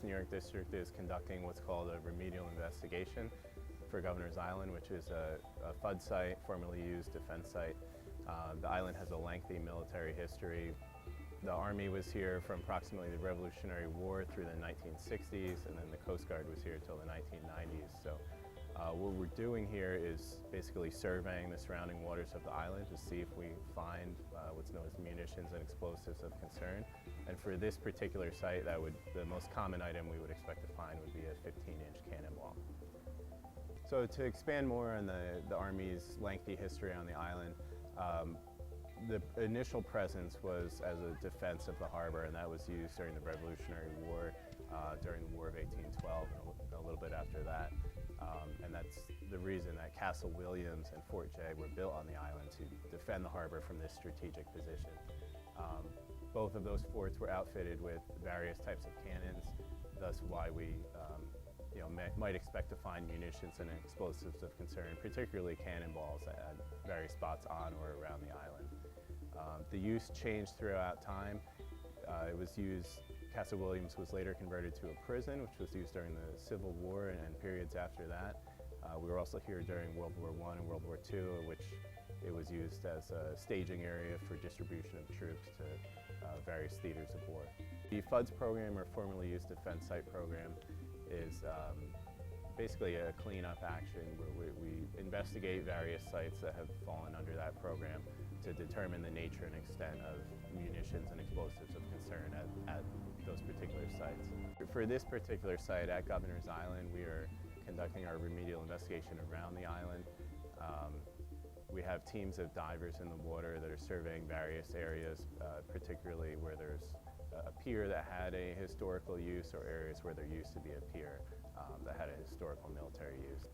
New York District is conducting what's called a remedial investigation for Governor's Island, which is a FUDS site, formerly used defense site. The island has a lengthy military history. The Army was here from approximately the Revolutionary War through the 1960s, and then the Coast Guard was here until the 1990s. So what we're doing here is basically surveying the surrounding waters of the island to see if we find what's known as munitions and explosives of concern. And for this particular site, the most common item we would expect to find would be a 15-inch cannonball. So to expand more on the Army's lengthy history on the island, the initial presence was as a defense of the harbor, and that was used during the Revolutionary War, during the War of 1812, and a little bit after that. And that's the reason that Castle Williams and Fort Jay were built on the island, to defend the harbor from this strategic position. Both of those forts were outfitted with various types of cannons, thus why we might expect to find munitions and explosives of concern, particularly cannonballs at various spots on or around the island. The use changed throughout time. Castle Williams was later converted to a prison, which was used during the Civil War and periods after that. We were also here during World War I and World War II, in which it was used as a staging area for distribution of troops to various theaters of war. The FUDS program, or formerly used defense site program, is basically a cleanup action where we investigate various sites that have fallen under that program to determine the nature and extent of munitions and explosives of concern at those particular sites. For this particular site at Governor's Island, we are conducting our remedial investigation around the island. We have teams of divers in the water that are surveying various areas, particularly where there's a pier that had a historical use, or areas where there used to be a pier that had a historical military use.